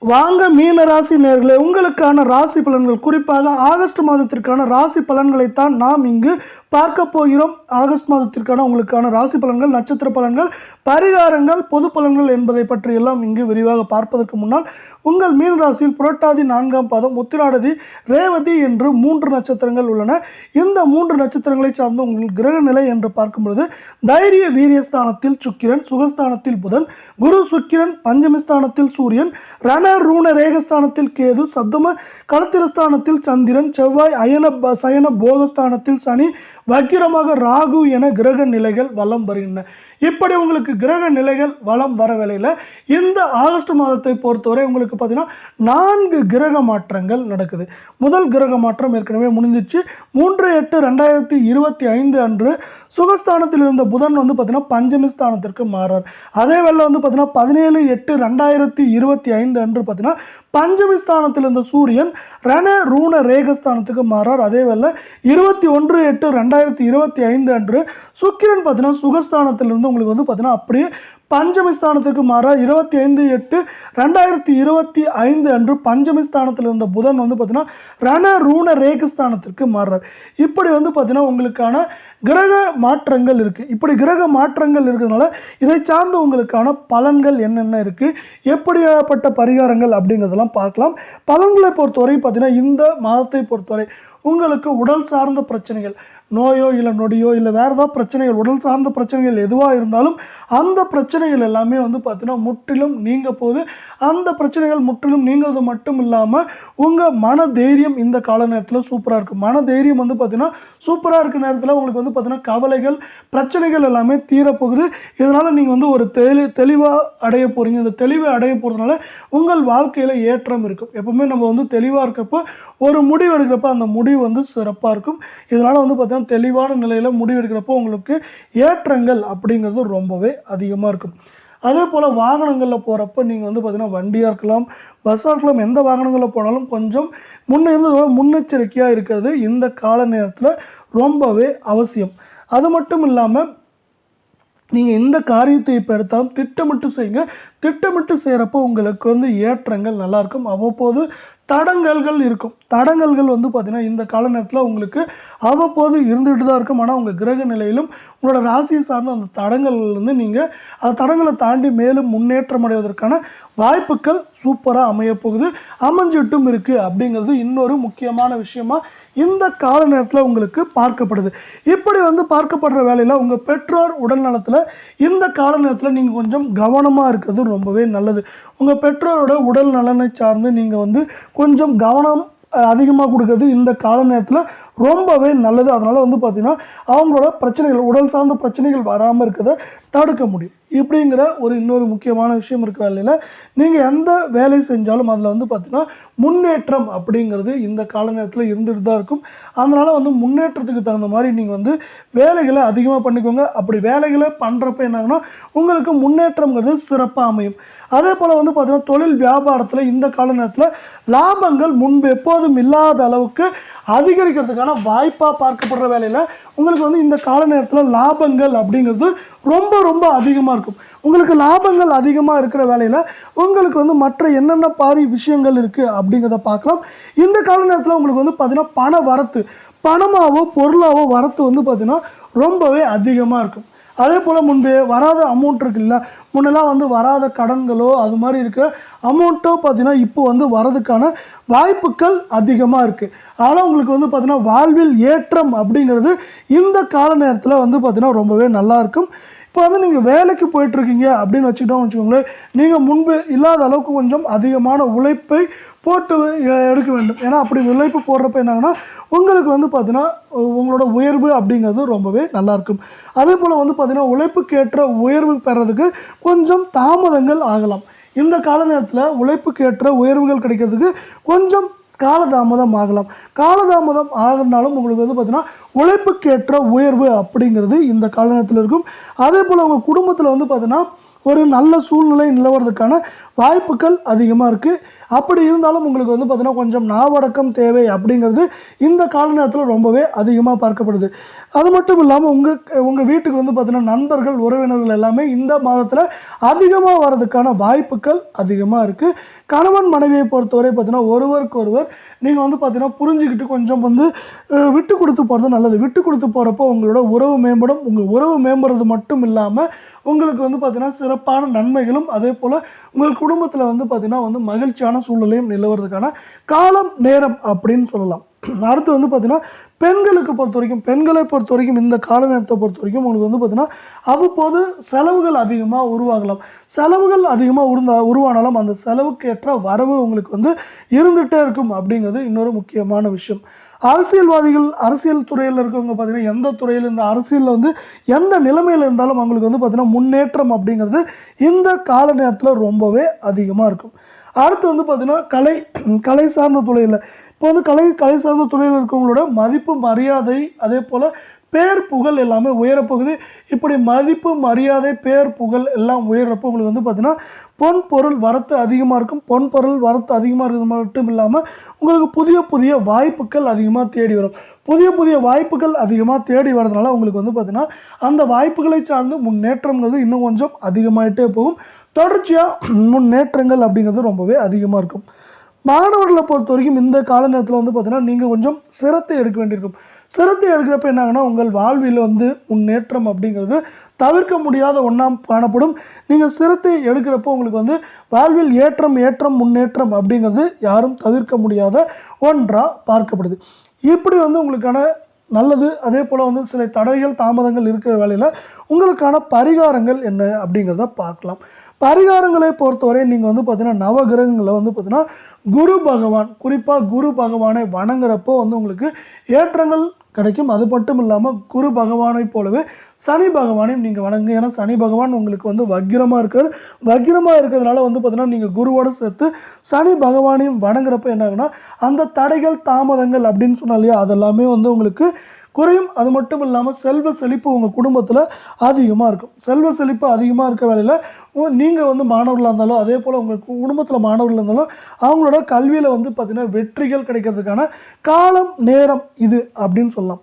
வாங்க மீன ராசி நேயர்களே, உங்களுக்கான ராசி பலன்கள், குறிப்பாக ஆகஸ்ட் மாதத்திற்கான ராசி பலன்களைத்தான் நாம் இங்கு பார்க்க போகிறோம். ஆகஸ்ட் மாதத்திற்கான உங்களுக்கான ராசி பலன்கள், நட்சத்திர பலன்கள், பரிகாரங்கள், பொது பலன்கள் என்பதை பற்றி எல்லாம் இங்கு விரிவாக பார்ப்பதற்கு முன்னால் உங்கள் மீன ராசியில் புரட்டாதி 4ஆம் பாதம், உத்திராடதி, ரேவதி என்று 3 நட்சத்திரங்கள் உள்ளன. இந்த 3 நட்சத்திரங்களை சார்ந்த உங்கள் கிரக நிலை என்று பார்க்கும் பொழுது தைரிய வீரியஸ்தானத்தில் சுக்கிரன், சுகஸ்தானத்தில் புதன், குரு சுக்கிரன், பஞ்சமிஸ்தானத்தில் சூரியன், ரண ரூண ரேகஸ்தானத்தில் கேது, சப்தம களத்திரஸ்தானத்தில் சந்திரன், செவ்வாய், அயன சயன போகஸ்தானத்தில் சனி, வக்கிரமாக ராகு என கிரக நிலைகள் வலம் வருகின்றன. இப்படி உங்களுக்கு கிரக நிலைகள் வலம் வர வேளையில் இந்த ஆகஸ்ட் மாதத்தை பொறுத்தவரை உங்களுக்கு பார்த்தீங்கன்னா 4 கிரக மாற்றங்கள் நடக்குது. முதல் கிரக மாற்றம் ஏற்கனவே முடிஞ்சிச்சு. 3/8/2025 அன்று சுகஸ்தானத்தில் இருந்த புதன் வந்து பார்த்தீங்கன்னா பஞ்சமிஸ்தானத்திற்கு மாறார். அதே வேளை வந்து பார்த்தீங்கன்னா 17/8/2025 அன்று பார்த்தீங்கன்னா பஞ்சமிஸ்தானத்தில் இருந்த சூரியன் ரண ரூண ரேகஸ்தானத்துக்கு மாறார். அதே வேளை 21/8/2025 அன்று சுக்கிரன் பார்த்தீங்கன்னா சுகஸ்தானத்திலிருந்து உங்களுக்கு வந்து பார்த்தீங்கன்னா அப்படியே பஞ்சமிஸ்தானத்துக்கு மாறா 25/8/2025 அன்று பஞ்சமிஸ்தானத்தில் இருந்த புதன் வந்து பார்த்தீங்கன்னா ரண ரூண ரேகஸ்தானத்திற்கு மாறுறார். இப்படி வந்து பார்த்தீங்கன்னா உங்களுக்கான கிரக மாற்றங்கள் இருக்குது. இப்படி கிரக மாற்றங்கள் இருக்கிறதுனால இதை சார்ந்த உங்களுக்கான பலன்கள் என்னென்ன இருக்குது, எப்படியாப்பட்ட பரிகாரங்கள் அப்படிங்கிறதெல்லாம் பார்க்கலாம். பலன்களை பொறுத்தவரை பார்த்தீங்கன்னா இந்த மாதத்தை பொறுத்தவரை உங்களுக்கு உடல் சார்ந்த பிரச்சனைகள், நோயோ இல்லை நொடியோ இல்லை வேறு ஏதாவது பிரச்சனைகள், உடல் சார்ந்த பிரச்சனைகள் எதுவாக இருந்தாலும் அந்த பிரச்சனைகள் எல்லாமே வந்து பார்த்தீங்கன்னா முற்றிலும் நீங்க போகுது. அந்த பிரச்சனைகள் முற்றிலும் நீங்கிறது மட்டும் இல்லாமல் உங்கள் மன தைரியம் இந்த கால நேரத்தில் சூப்பராக இருக்குது. மன தைரியம் வந்து பார்த்தீங்கன்னா சூப்பராக இருக்க நேரத்தில் உங்களுக்கு வந்து பார்த்தீங்கன்னா கவலைகள், பிரச்சனைகள் எல்லாமே தீரப்போகுது. இதனால் நீங்கள் வந்து ஒரு தெளிவாக அடைய போகிறீங்க. இந்த தெளிவை அடைய போகிறதுனால உங்கள் வாழ்க்கையில் ஏற்றம் இருக்கும். எப்பவுமே நம்ம வந்து தெளிவாக இருக்கப்போ ஒரு முடிவு எடுக்கிறப்ப அந்த முடிவு வந்து சிறப்பாக இருக்கும். இதனால் வந்து பார்த்தீங்கன்னா தெளிவான நிலையில் முடிவெடுக்கிறப்போ உங்களுக்கு ஏற்றங்கள் அப்படிங்கிறது ரொம்பவே அதிகமாக இருக்கும். அதே போல் வாகனங்களில் போகிறப்ப நீங்கள் வந்து பார்த்தீங்கன்னா வண்டியாக இருக்கலாம், பஸ்ஸாக இருக்கலாம், எந்த வாகனங்களில் போனாலும் கொஞ்சம் முன்னே இருந்ததோட முன்னெச்சரிக்கையாக இருக்கிறது இந்த கால நேரத்தில் ரொம்பவே அவசியம். அது மட்டும் இல்லாமல் நீங்கள் எந்த காரியத்தை இப்போ எடுத்தாலும் திட்டமிட்டு செய்யுங்க. திட்டமிட்டு செய்கிறப்போ உங்களுக்கு வந்து ஏற்றங்கள் நல்லாயிருக்கும். அவ்வப்போது தடங்கல்கள் இருக்கும். தடங்கல்கள் வந்து பார்த்தீங்கன்னா இந்த கால நேரத்தில் உங்களுக்கு அவ்வப்போது இருந்துகிட்டு தான் இருக்கும். ஆனால் உங்கள் கிரக நிலையிலும் உங்களோட ராசியை சார்ந்த அந்த தடங்கள்லேருந்து நீங்கள் அந்த தடங்களை தாண்டி மேலும் முன்னேற்றம் அடைவதற்கான வாய்ப்புகள் சூப்பராக அமையப்போகுது, அமைஞ்சிட்டும் இருக்குது. அப்படிங்கிறது இன்னொரு முக்கியமான விஷயமா இந்த கால நேரத்தில் உங்களுக்கு பார்க்கப்படுது. இப்படி வந்து பார்க்கப்படுற வேலையில் உங்கள் பெற்றோர் உடல் நலத்தில் இந்த கால நேரத்தில் நீங்கள் கொஞ்சம் கவனமாக இருக்கிறது ரொம்பவே நல்லது. உங்கள் பெற்றோரோட உடல் நலனை சார்ந்து நீங்கள் வந்து கொஞ்சம் கவனம் அதிகமாக கொடுக்கறது இந்த கால நேரத்தில் ரொம்பவே நல்லது. அதனால் வந்து பார்த்திங்கன்னா அவங்களோட பிரச்சனைகள், உடல் சார்ந்த பிரச்சனைகள் வராமல் இருக்கிறத தடுக்க முடியும். இப்படிங்கிற ஒரு இன்னொரு முக்கியமான விஷயம் இருக்க வேலையில் நீங்கள் எந்த வேலை செஞ்சாலும் அதில் வந்து பார்த்திங்கன்னா முன்னேற்றம் அப்படிங்கிறது இந்த கால நேரத்தில் இருந்துட்டு தான் இருக்கும். அதனால் வந்து முன்னேற்றத்துக்கு தகுந்த மாதிரி நீங்கள் வந்து வேலைகளை அதிகமாக பண்ணிக்கோங்க. அப்படி வேலைகளை பண்ணுறப்ப என்னாங்கன்னா உங்களுக்கு முன்னேற்றங்கிறது சிறப்பாக அமையும். அதே போல் வந்து பார்த்திங்கன்னா தொழில் வியாபாரத்தில் இந்த கால நேரத்தில் லாபங்கள் முன்பு எப்போதும் இல்லாத அளவுக்கு அதிகரிக்கிறதுக்கான வாய்ப்பாக பார்க்கப்படுற வேலையில் உங்களுக்கு வந்து இந்த கால நேரத்தில் லாபங்கள் அப்படிங்கிறது ரொம்ப ரொம்ப அதிகமாக இருக்கும். உங்களுக்கு லாபங்கள் அதிகமாக இருக்கிற வேலையில் உங்களுக்கு வந்து மற்ற என்னென்ன பாரி விஷயங்கள் இருக்குது அப்படிங்கிறத பார்க்கலாம். இந்த கால நேரத்தில் உங்களுக்கு வந்து பார்த்தீங்கன்னா பண வரத்து, பணமாவோ பொருளாவோ வரத்து வந்து பார்த்தீங்கன்னா ரொம்பவே அதிகமாக இருக்கும். அதே போல் முன்பு வராத அமௌண்ட் இருக்குல்ல, முன்னெல்லாம் வந்து வராத கடன்களோ அது மாதிரி இருக்கிற அமௌண்ட்டோ பார்த்தீங்கன்னா இப்போ வந்து வரதுக்கான வாய்ப்புகள் அதிகமாக இருக்குது. ஆனால் உங்களுக்கு வந்து பார்த்தீங்கன்னா வாழ்வில் ஏற்றம் அப்படிங்கிறது இந்த கால நேரத்தில் வந்து பார்த்தீங்கன்னா ரொம்பவே நல்லாயிருக்கும். இப்போ வந்து நீங்கள் வேலைக்கு போயிட்டுருக்கீங்க அப்படின்னு வச்சுக்கோங்களேன், நீங்கள் முன்பு இல்லாத அளவுக்கு கொஞ்சம் அதிகமான உழைப்பை போட்டு எடுக்க வேண்டும். ஏன்னா அப்படி உழைப்பு போடுறப்ப என்னாங்கன்னா உங்களுக்கு வந்து பார்த்தீங்கன்னா உங்களோட உயர்வு அப்படிங்கிறது ரொம்பவே நல்லாயிருக்கும். அதே போல் வந்து பார்த்தீங்கன்னா உழைப்புக்கேற்ற உயர்வு பெறதுக்கு கொஞ்சம் தாமதங்கள் ஆகலாம். இந்த கால நேரத்தில் உழைப்புக்கேற்ற உயர்வுகள் கிடைக்கிறதுக்கு கொஞ்சம் காலதாமதம் ஆகலாம். காலதாமதம் ஆகினாலும் உங்களுக்கு வந்து பார்த்தீங்கன்னா உழைப்புக்கேற்ற உயர்வு அப்படிங்கிறது இந்த கால நேரத்தில் இருக்கும். அதே போல் உங்கள் குடும்பத்தில் வந்து பார்த்தீங்கன்னா ஒரு நல்ல சூழ்நிலை நிலவறதுக்கான வாய்ப்புகள் அதிகமாக இருக்குது. அப்படி இருந்தாலும் உங்களுக்கு வந்து பார்த்தீங்கன்னா கொஞ்சம் நாவடக்கம் தேவை அப்படிங்கிறது இந்த கால நேரத்தில் ரொம்பவே அதிகமாக பார்க்கப்படுது. அது மட்டும் இல்லாமல் உங்கள் வீட்டுக்கு வந்து பார்த்தீங்கன்னா நண்பர்கள் உறவினர்கள் எல்லாமே இந்த மாதத்தில் அதிகமாக வர்றதுக்கான வாய்ப்புகள் அதிகமாக இருக்குது. கணவன் மனைவியை பொறுத்தவரை பார்த்தீங்கன்னா ஒருவருக்கு ஒருவர் நீங்கள் வந்து பார்த்தீங்கன்னா புரிஞ்சுக்கிட்டு கொஞ்சம் வந்து விட்டு கொடுத்து போகிறது நல்லது. விட்டு கொடுத்து போகிறப்போ உங்களோட உறவு மேம்படும். உங்கள் உறவு மேம்படுறது மட்டும் இல்லாமல் உங்களுக்கு வந்து பார்த்தீங்கன்னா சிறப்பான நன்மைகளும் அதே போல் உங்கள் குடும்பத்தில் வந்து பார்த்தீங்கன்னா வந்து மகிழ்ச்சியான சூழ்நிலையும் நிலவறதுக்கான காலம் நேரம் அப்படின்னு சொல்லலாம். அடுத்து வந்து பார்த்தீங்கன்னா பெண்களை பொறுத்த வரைக்கும் இந்த கால நேரத்தை பொறுத்த வரைக்கும் உங்களுக்கு வந்து பார்த்தீங்கன்னா அவ்வப்போது செலவுகள் அதிகமாக உருவாகலாம். செலவுகள் அதிகமாக உருவானாலும் அந்த செலவுக்கு ஏற்ற வரவு உங்களுக்கு வந்து இருந்துகிட்டே இருக்கும் அப்படிங்கிறது இன்னொரு முக்கியமான விஷயம். அரசியல்வாதிகள் அரசியல் துறையில் இருக்கவங்க பார்த்தீங்கன்னா எந்த துறையில் இந்த அரசியலில் வந்து எந்த நிலைமையில் இருந்தாலும் அவங்களுக்கு வந்து பார்த்தீங்கன்னா முன்னேற்றம் அப்படிங்கிறது இந்த கால நேரத்தில் ரொம்பவே அதிகமாக இருக்கும். அடுத்து வந்து பார்த்தீங்கன்னா கலை சார்ந்த துறையில் இப்போ வந்து கலை சார்ந்த துறையில் இருக்கவங்களோட மதிப்பு மரியாதை அதே போல் பேர் புகழ் எல்லாமே உயரப்போகுது. இப்படி மதிப்பு மரியாதை பேர் புகழ் எல்லாம் உயர்றப்போ உங்களுக்கு வந்து பார்த்தீங்கன்னா பொன் பொருள் வரத்து அதிகமாக இருக்கும். பொன் பொருள் வரத்து அதிகமாக இருக்கிறது மட்டும் இல்லாமல் உங்களுக்கு புதிய புதிய வாய்ப்புகள் அதிகமாக தேடி வரும். புதிய வாய்ப்புகள் அதிகமாக தேடி வரதுனால உங்களுக்கு வந்து பார்த்தீங்கன்னா அந்த வாய்ப்புகளை சார்ந்து முன்னேற்றங்கிறது இன்னும் கொஞ்சம் அதிகமாகிட்டே போகும். தொடர்ச்சியாக முன்னேற்றங்கள் அப்படிங்கிறது ரொம்பவே அதிகமாக இருக்கும். மாணவர்களை பொறுத்த வரைக்கும் இந்த கால நேரத்தில் வந்து பார்த்தீங்கன்னா நீங்கள் கொஞ்சம் சிரத்தை எடுக்க வேண்டியிருக்கும். சிரத்தை எடுக்கிறப்ப என்ன ஆகுனா உங்கள் வாழ்வில் வந்து முன்னேற்றம் அப்படிங்கிறது தவிர்க்க முடியாத ஒன்றா காணப்படும். நீங்கள் சிரத்தை எடுக்கிறப்போ உங்களுக்கு வந்து வாழ்வில் ஏற்றம் முன்னேற்றம் அப்படிங்கிறது யாரும் தவிர்க்க முடியாத ஒன்றாக பார்க்கப்படுது. இப்படி வந்து உங்களுக்கான நல்லது அதே போல் வந்து சில தடைகள் தாமதங்கள் இருக்கிற வேலையில் உங்களுக்கான பரிகாரங்கள் என்ன அப்படிங்கிறத பார்க்கலாம். பரிகாரங்களை பொறுத்தவரை நீங்கள் வந்து பார்த்தீங்கன்னா நவகிரகங்களை வந்து பார்த்தீங்கன்னா குரு பகவான் குறிப்பாக குரு பகவானை வணங்குறப்போ வந்து உங்களுக்கு ஏற்றங்கள் கிடைக்கும். அது மட்டும் இல்லாமல் குரு பகவானை போலவே சனி பகவானையும் நீங்கள் வணங்குங்க. ஏன்னா சனி பகவான் உங்களுக்கு வந்து வக்கிரமாக இருக்கிறதுனால வந்து பார்த்தீங்கன்னா நீங்கள் குருவோடு சேர்த்து சனி பகவானையும் வணங்குறப்ப என்ன ஆகுனா அந்த தடைகள் தாமதங்கள் அப்படின்னு சொன்னா இல்லையா அதெல்லாமே வந்து உங்களுக்கு குறையும். அது மட்டும் இல்லாமல் செல்வ செழிப்பு உங்கள் குடும்பத்தில் அதிகமாக இருக்கும். செல்வ செழிப்பு அதிகமாக இருக்க வேலையில் நீங்கள் வந்து மாணவர்களாக இருந்தாலும் அதே போல் உங்கள் குடும்பத்தில் மாணவர்கள் இருந்தாலும் அவங்களோட கல்வியில் வந்து பார்த்திங்கன்னா வெற்றிகள் கிடைக்கிறதுக்கான காலம் நேரம் இது அப்படின்னு சொல்லலாம்.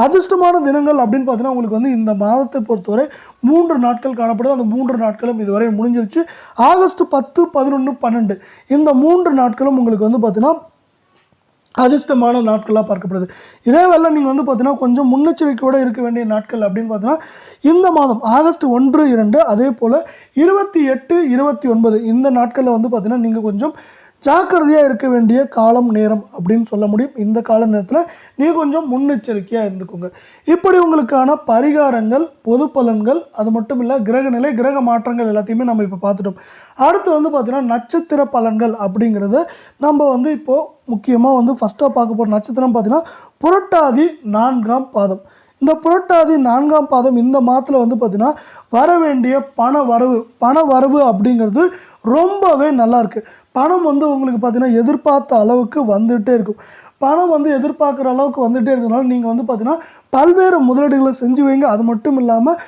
அதிர்ஷ்டமான தினங்கள் அப்படின்னு பார்த்தீங்கன்னா உங்களுக்கு வந்து இந்த மாதத்தை பொறுத்தவரை 3 நாட்கள் காணப்படுது. அந்த 3 நாட்களும் இதுவரை முடிஞ்சிருச்சு. ஆகஸ்ட் 10, 11, 12 இந்த 3 நாட்களும் உங்களுக்கு வந்து பார்த்தீங்கன்னா அதிர்ஷ்டமான நாட்களாக பார்க்கப்படுது. இதே வேலை நீங்கள் வந்து பார்த்தீங்கன்னா கொஞ்சம் முன்னெச்சரிக்கையோடு இருக்க வேண்டிய நாட்கள் அப்படின்னு பார்த்தீங்கன்னா இந்த மாதம் ஆகஸ்ட் 1, 2 அதே போல் 28, 29 இந்த நாட்களில் வந்து பார்த்தீங்கன்னா நீங்கள் கொஞ்சம் ஜாக்கிரதையாக இருக்க வேண்டிய காலம் நேரம் அப்படின்னு சொல்ல முடியும். இந்த கால நேரத்தில் நீங்கள் கொஞ்சம் முன்னெச்சரிக்கையாக இருந்துக்கோங்க. இப்படி உங்களுக்கான பரிகாரங்கள் பொது பலன்கள் அது மட்டும் இல்லை கிரகநிலை கிரக மாற்றங்கள் எல்லாத்தையுமே நம்ம இப்போ பார்த்துட்டோம். அடுத்து வந்து பார்த்தீங்கன்னா நட்சத்திர பலன்கள் அப்படிங்கிறத நம்ம வந்து இப்போது முக்கியமாக வந்து ஃபஸ்ட்டாக பார்க்க போகிற நட்சத்திரம் பார்த்தீங்கன்னா புரட்டாதி 4ஆம் பாதம். இந்த புரட்டாதி 4ஆம் பாதம் இந்த மாதத்தில் வந்து பார்த்தீங்கன்னா வர வேண்டிய பண வரவு அப்படிங்கிறது ரொம்பவே நல்லா இருக்குது. பணம் வந்து உங்களுக்கு பார்த்தீங்கன்னா எதிர்பார்த்த அளவுக்கு வந்துகிட்டே இருக்கும். பணம் வந்து எதிர்பார்க்குற அளவுக்கு வந்துகிட்டே இருக்கிறதுனால நீங்கள் வந்து பார்த்தீங்கன்னா பல்வேறு முதலீடுகளை செஞ்சு வைங்க. அது மட்டும் இல்லாமல்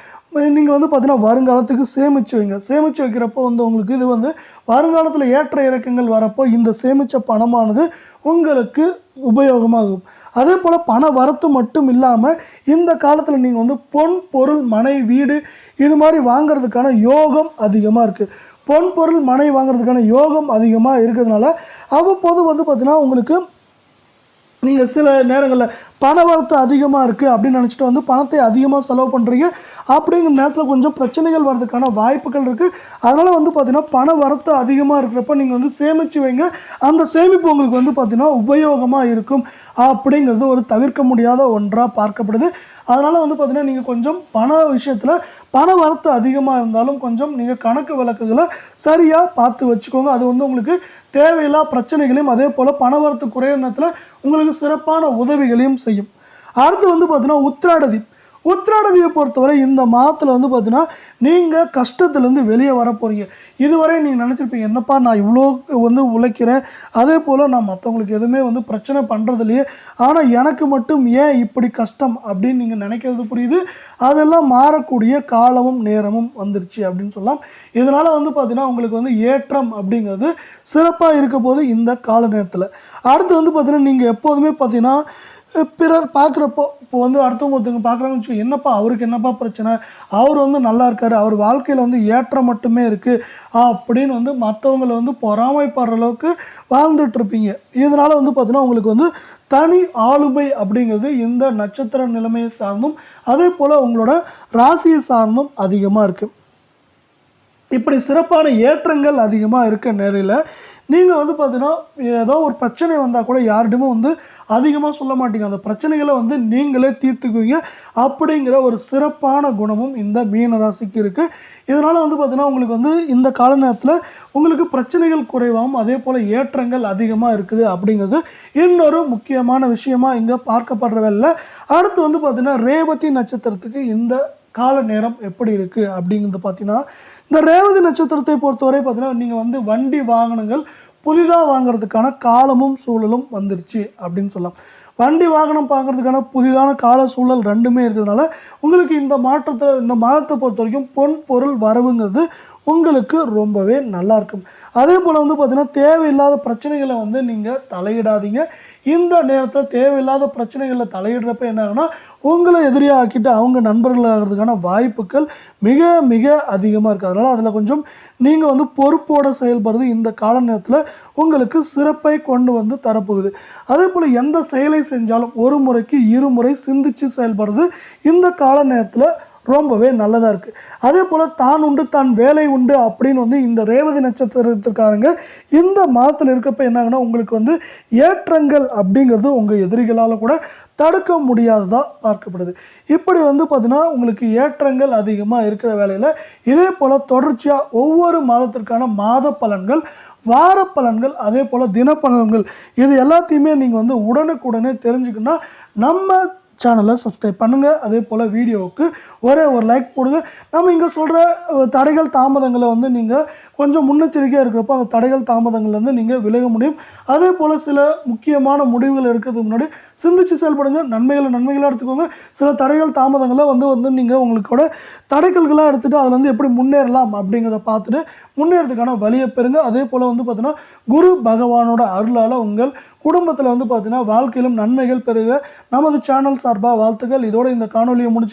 நீங்கள் வந்து பார்த்தீங்கன்னா வருங்காலத்துக்கு சேமித்து வைங்க. சேமித்து வைக்கிறப்போ வந்து உங்களுக்கு இது வந்து வருங்காலத்தில் ஏற்ற இறக்கங்கள் வரப்போ இந்த சேமித்த பணமானது உங்களுக்கு உபயோகமாகும். அதே போல் பண வரத்து மட்டும் இல்லாமல் இந்த காலத்தில் நீங்கள் வந்து பொன் பொருள் மனை வீடு இது மாதிரி வாங்கிறதுக்கான யோகம் அதிகமாக இருக்குது. பொன் பொருள் மனை வாங்கிறதுக்கான யோகம் அதிகமாக இருக்கிறதுனால அவ்வப்போது வந்து பார்த்தீங்கன்னா உங்களுக்கு நீங்கள் சில நேரங்களில் பண வரத்து அதிகமாக இருக்குது அப்படின்னு நினச்சிட்டு வந்து பணத்தை அதிகமாக செலவு பண்ணுறீங்க. அப்படிங்கிற நேரத்தில் கொஞ்சம் பிரச்சனைகள் வர்றதுக்கான வாய்ப்புகள் இருக்குது. அதனால் வந்து பார்த்தீங்கன்னா பண வரத்து அதிகமாக இருக்கிறப்ப நீங்கள் வந்து சேமித்து வைங்க. அந்த சேமிப்பு உங்களுக்கு வந்து பார்த்தீங்கன்னா உபயோகமாக இருக்கும் அப்படிங்கிறது ஒரு தவிர்க்க முடியாத ஒன்றாக பார்க்கப்படுது. அதனால் வந்து பார்த்தீங்கன்னா நீங்கள் கொஞ்சம் பண விஷயத்தில் பண வரத்து அதிகமாக இருந்தாலும் கொஞ்சம் நீங்கள் கணக்கு வழக்குகளை சரியாக பார்த்து வச்சுக்கோங்க. அது வந்து உங்களுக்கு தேவையில்லா பிரச்சனைகளையும் அதே போல் பண வரத்து குறைய நேரத்தில் உங்களுக்கு சிறப்பான உதவிகளையும் செய்யும். அடுத்து வந்து பார்த்தீங்கன்னா உத்திராடதியை பொறுத்தவரை இந்த மாதத்தில் வந்து பார்த்தீங்கன்னா நீங்கள் கஷ்டத்துலேருந்து வெளியே வர போகிறீங்க. இதுவரை நீங்கள் நினச்சிருப்பீங்க, என்னப்பா நான் இவ்வளோ வந்து உழைக்கிறேன், அதே போல் நான் மற்றவங்களுக்கு எதுவுமே வந்து பிரச்சனை பண்ணுறதுலையே, ஆனால் எனக்கு மட்டும் ஏன் இப்படி கஷ்டம் அப்படின்னு நீங்கள் நினைக்கிறது புரியுது. அதெல்லாம் மாறக்கூடிய காலமும் நேரமும் வந்துருச்சு அப்படின்னு சொல்லலாம். இதனால் வந்து பார்த்தீங்கன்னா உங்களுக்கு வந்து ஏற்றம் அப்படிங்கிறது சிறப்பாக இருக்க போது இந்த கால நேரத்தில். அடுத்து வந்து பார்த்தீங்கன்னா நீங்கள் எப்போதுமே பார்த்தீங்கன்னா பிறர் பார்க்குறப்போ இப்போ வந்து அடுத்தவங்க ஒருத்தவங்க பார்க்குறாங்கன்னு வச்சுக்கோங்க, என்னப்பா அவருக்கு என்னப்பா பிரச்சனை, அவர் வந்து நல்லா இருக்காரு, அவர் வாழ்க்கையில் வந்து ஏற்றம் மட்டுமே இருக்குது அப்படின்னு வந்து மற்றவங்களை வந்து பொறாமைப்படுற அளவுக்கு வாழ்ந்துட்டு இருப்பீங்க. இதனால் வந்து பார்த்தீங்கன்னா உங்களுக்கு வந்து தனி ஆளுமை அப்படிங்கிறது இந்த நட்சத்திர நிலைமையை சார்ந்தும் அதே போல் உங்களோட ராசியை சார்ந்தும் அதிகமாக இருக்குது. இப்படி சிறப்பான ஏற்றங்கள் அதிகமாக இருக்க நேரில் நீங்கள் வந்து பார்த்தீங்கன்னா ஏதோ ஒரு பிரச்சனை வந்தால் கூட யார்கிட்டையுமே வந்து அதிகமாக சொல்ல மாட்டீங்க. அந்த பிரச்சனைகளை வந்து நீங்களே தீர்த்துக்குவீங்க. அப்படிங்கிற ஒரு சிறப்பான குணமும் இந்த மீன ராசிக்கு இருக்குது. இதனால் வந்து பார்த்தீங்கன்னா உங்களுக்கு வந்து இந்த கால நேரத்தில் உங்களுக்கு பிரச்சனைகள் குறைவாகவும் அதே போல் ஏற்றங்கள் அதிகமாக இருக்குது அப்படிங்கிறது இன்னொரு முக்கியமான விஷயமா இங்கே பார்க்கப்படுறதில்ல. அடுத்து வந்து பார்த்தீங்கன்னா ரேவதி நட்சத்திரத்துக்கு இந்த கால நேரம் எப்படி இருக்குது அப்படிங்கிறது பார்த்தீங்கன்னா, இந்த ரேவதி நட்சத்திரத்தை பொறுத்தவரை பார்த்தீங்கன்னா நீங்கள் வந்து வண்டி வாகனங்கள் புதிதாக வாங்குறதுக்கான காலமும் சூழலும் வந்துருச்சு அப்படின்னு சொல்லலாம். வண்டி வாகனம் பார்க்கறதுக்கான புதிதான கால சூழல் ரெண்டுமே இருக்கிறதுனால உங்களுக்கு இந்த மாதத்தை பொறுத்த வரைக்கும் பொன் பொருள் வரவுங்கிறது உங்களுக்கு ரொம்பவே நல்லா இருக்கும். அதே போல் வந்து பார்த்தீங்கன்னா தேவையில்லாத பிரச்சனைகளை வந்து நீங்கள் தலையிடாதீங்க. இந்த நேரத்தில் தேவையில்லாத பிரச்சனைகளில் தலையிடுறப்ப என்ன ஆகுனா உங்களை எதிரியாக ஆக்கிட்டு அவங்க நண்பர்கள் ஆகிறதுக்கான வாய்ப்புகள் மிக மிக அதிகமாக இருக்குது. அதனால் அதில் கொஞ்சம் நீங்கள் வந்து பொறுப்போடு செயல்படுறது இந்த கால நேரத்தில் உங்களுக்கு சிறப்பை கொண்டு வந்து தரப்போகுது. அதே போல் எந்த செயலை செஞ்சாலும் ஒரு முறைக்கு இருமுறை சிந்திச்சு செயல்படுறது இந்த கால நேரத்தில் ரொம்பவே நல்லதாக இருக்குது. அதே போல் தான் உண்டு தான் வேலை உண்டு அப்படின்னு வந்து இந்த ரேவதி நட்சத்திரத்திற்காரங்க இந்த மாதத்தில் இருக்கப்ப என்ன ஆகுனா உங்களுக்கு வந்து ஏற்றங்கள் அப்படிங்கிறது உங்கள் எதிரிகளால் கூட தடுக்க முடியாததாக பார்க்கப்படுது. இப்படி வந்து பார்த்தீங்கன்னா உங்களுக்கு ஏற்றங்கள் அதிகமாக இருக்கிற வேலையில் இதே போல் தொடர்ச்சியாக ஒவ்வொரு மாதத்திற்கான மாத பலன்கள், வார பலன்கள், அதே போல் தினப்பலன்கள் இது எல்லாத்தையுமே நீங்கள் வந்து உடனுக்குடனே தெரிஞ்சுக்கணும்னா நம்ம சேனலை சப்ஸ்கிரைப் பண்ணுங்கள். அதே போல் வீடியோவுக்கு ஒரே ஒரு லைக் போடுங்க. நம்ம இங்கே சொல்கிற தடைகள் தாமதங்களை வந்து நீங்கள் கொஞ்சம் முன்னெச்சரிக்கையாக இருக்கிறப்போ அந்த தடைகள் தாமதங்கள்லேருந்து நீங்கள் விலக முடியும். அதே போல் சில முக்கியமான முடிவுகள் எடுக்கிறதுக்கு முன்னாடி சிந்திச்சு செயல்படுங்க. நன்மைகளாக எடுத்துக்கோங்க. சில தடைகள் தாமதங்களை வந்து நீங்கள் உங்களுக்கோட தடைகள்களாக எடுத்துகிட்டு அதில் வந்து எப்படி முன்னேறலாம் அப்படிங்கிறத பார்த்துட்டு முன்னேறதுக்கான வழியை பெறுங்க. அதே போல் வந்து பார்த்தீங்கன்னா குரு பகவானோட அருளால் உங்கள் குடும்பத்தில் வந்து பார்த்தீங்கன்னா வாழ்க்கையிலும் நன்மைகள் பெறுக நமது சேனல் சார்பாக வாழ்த்துக்கள். இதோட இந்த காணொலியை முடிச்சு